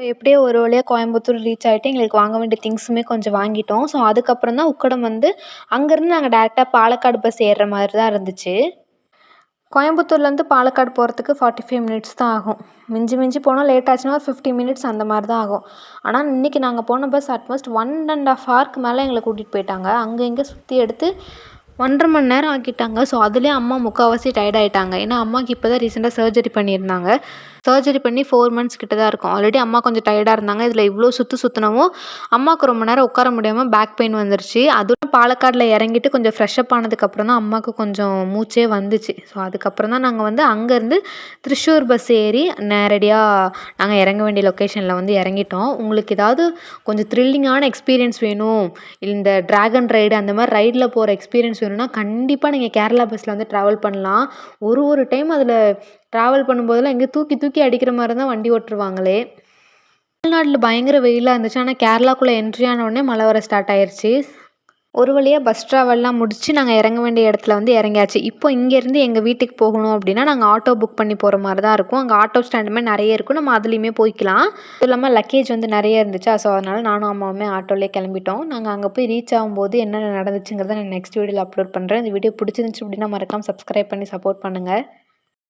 எப்படியோ ஒரு வழியா கோயம்புத்தூர் ரீச் ஆயிட்டு, எங்களுக்கு வாங்க வேண்டிய திங்ஸுமே கொஞ்சம் வாங்கிட்டோம். ஸோ, அதுக்கப்புறம் தான் உக்கடம் வந்து அங்கேருந்து நாங்க டைரக்ட்டா பாலக்காடு பஸ் ஏறுற மாரி தான் இருந்துச்சு. கோயம்புத்தூர்லேருந்து பாலக்காடு போகிறதுக்கு 45 மினிட்ஸ் தான் ஆகும். மிஞ்சி மிஞ்சி போனா லேட் ஆச்சுன்னா ஒரு 50 மினிட்ஸ் அந்த மாரி தான் ஆகும். ஆனா, இன்னைக்கு நாங்க போன பஸ் அட்மோஸ்ட் 1 1/2 ஹவர்க்கு மேல எங்கள கூட்டிட்டு போயிட்டாங்க. அங்க இங்க சுத்தி எடுத்து 1 1/2 மணி நேரம் ஆக்கிட்டாங்க. ஸோ, அதுலயே அம்மா முக்காவாசி டயர்ட் ஆயிட்டாங்க. ஏன்னா, அம்மாக்கு இப்போ தான் ரீசெண்டா சர்ஜரி பண்ணியிருந்தாங்க. சர்ஜரி பண்ணி 4 மந்த்ஸ் கிட்ட தான் இருக்கும். ஆல்ரெடி அம்மா கொஞ்சம் டயர்டா இருந்தாங்க. இதில இவ்ளோ சுத்தவும் அம்மாவுக்கு ரொம்ப நேரம் உட்கார முடியாம பேக் பெயின் வந்துருச்சு. அதுவும் பாலக்காடுல இறங்கிட்டு கொஞ்சம் ஃப்ரெஷ் அப் ஆனதுக்கப்புறம் தான் அம்மாவுக்கு கொஞ்சம் மூச்சே வந்துச்சு. ஸோ, அதுக்கப்புறம் தான் நாங்க வந்து அங்கேருந்து திருச்சூர் பஸ் ஏறி நேரடியா நாங்க இறங்க வேண்டிய லொக்கேஷன்ல வந்து இறங்கிட்டோம். உங்களுக்கு ஏதாவது கொஞ்சம் த்ரில்லிங்கான எக்ஸ்பீரியன்ஸ் வேணும், இந்த டிராகன் ரைடு அந்த மாரி ரைட்ல போற எக்ஸ்பீரியன்ஸ் வேணும்னா, கண்டிப்பா நீங்க கேரளா பஸ்ல வந்து ட்ராவல் பண்ணலாம். ஒரு டைம் அதில ட்ராவல் பண்ணும்போதெல்லாம் எங்கேயோ தூக்கி தூக்கி அடிக்கிற மாரி தான் வண்டி ஓட்டுருவாங்களே! தமிழ்நாட்ல பயங்கர வெயிலா இருந்துச்சு. ஆனா கேரளாக்குள்ள என்ட்ரி ஆன உடனே மழை வர ஸ்டார்ட் ஆயிருச்சு. ஒரு வழியா பஸ் ட்ராவல்லாம் முடிச்சு நாங்க இறங்க வேண்டிய இடத்துல வந்து இறங்கியாச்சு. இப்போ இங்கேருந்து எங்க வீட்டுக்கு போகணும் அப்டின்னா, நாங்க ஆட்டோ புக் பண்ணி போற மாரி தான் இருக்கும். அங்க ஆட்டோ ஸ்டாண்டுமே நெறைய இருக்கும். நம்ம அதுலயுமே போய்க்கலாம். அதுவும் இல்லாம லக்கேஜ் வந்து நெறைய இருந்துச்சா, ஸோ அதனால நானும் அம்மாவுமே ஆட்டோலயே கிளம்பிட்டோம். நாங்க அங்க போய் ரீச் ஆகும்போது என்னென்ன நடந்துச்சுங்கிறத நான் நெக்ஸ்ட் வீடியோல அப்லோட் பண்றேன். இந்த வீடியோ பிடிச்சிருந்துச்சு அப்டின்னா மறக்காம சப்ஸ்கிரைப் பண்ணி சப்போர்ட் பண்ணுங்க.